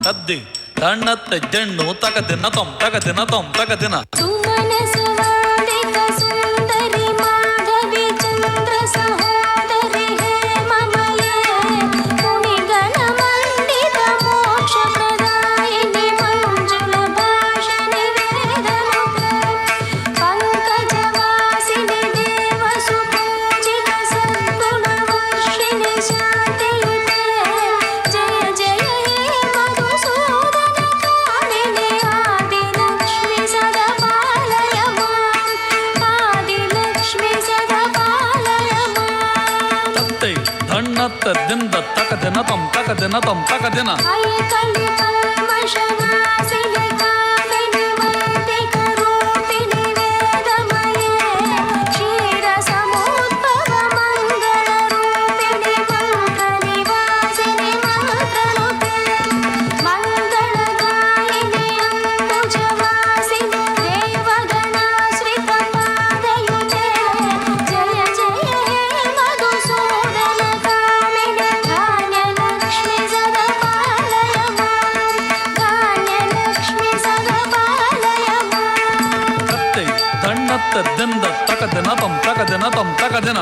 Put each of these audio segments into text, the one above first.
ತದ್ದಿ ತಣ್ಣತ್ತ ಜಣ್ಣು ತಗದಿನ ತೊಂ ತಗದಿನ ತೊಂ ತಗದಿನ ದಿಂದ ತಕದಿನ ತೊಂ ತಕದಿನ ತೊಂ ತಕದಿನ ದಿಂದ ತಕದಿನ ತೊಂ ತಕದಿನ ತೊಂ ತಕದಿನ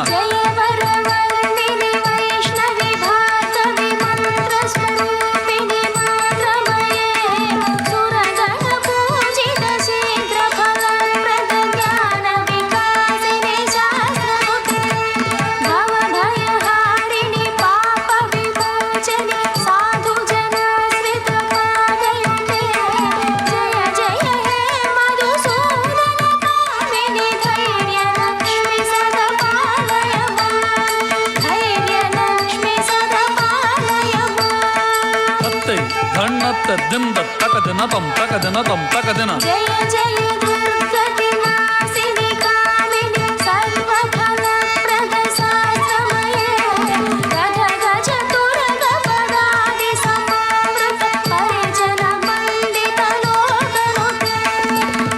ದಿಂದ ತಕದಿನ ತೊಂ ತಕದಿನ ತೊಂ ತಕದಿನ ಜಯ ಜಯ ದುರ್ಗತಿ ವಾಸಿನಿ ಕಾಮಿನಿ ಸರ್ವಫಲ ಪ್ರದ ಸಾತ್ರಮಯೇ ಗಜ ಗಜ ತುರಗ ಪದಾದಿ ಸಮಾವೃತ ಪರಿಜನ ಮಂಡಿತ ಲೋಕನುತೆ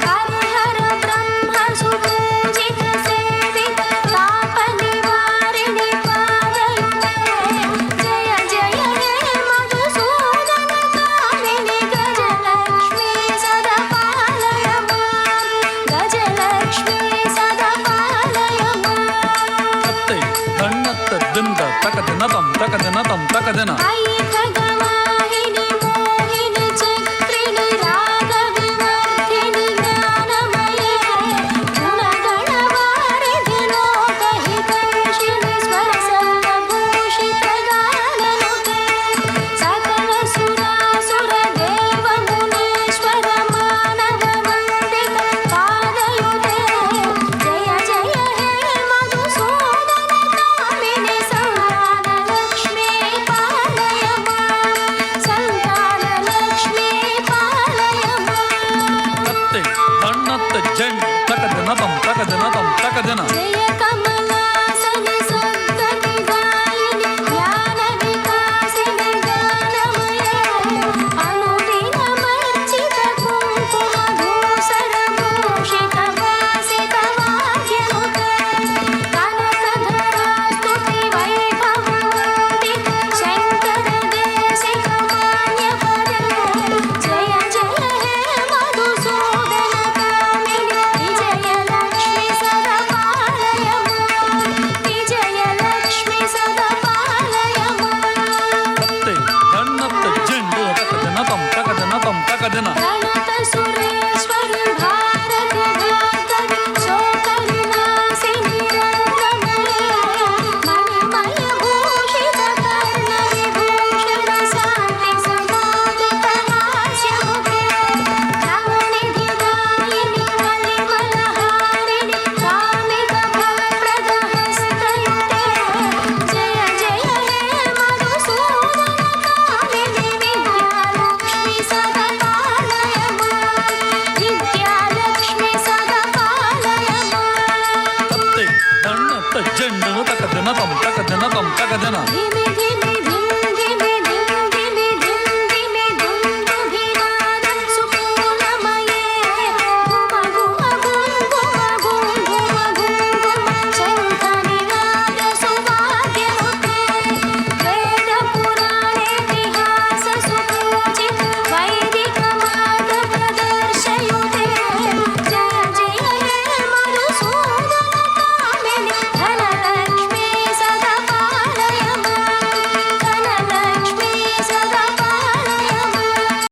ಹರಿಹರ ಬ್ರಹ್ಮ ಸುಪೂಜಿತ ಸೇವಿತ ತಾಪ ನಿವಾರಿಣಿ ಪಾದಯುತೆ ಜಯ ಜಯ ಹೇ ಮಧುಸೂದನ ದಿಂದ ತಕದಿನ ತೊಂ ತಕದಿನ ತೊಂ ತಕದಿನ ತಕದಿನ ತೊಂ ತಕದಿನ ತೊಂ ತಕದಿನ ತಕದಿನ ಜಂಡು ತಕದಿನ ತೊಂ ತಕದಿನ ತೊಂ ತಕದಿನ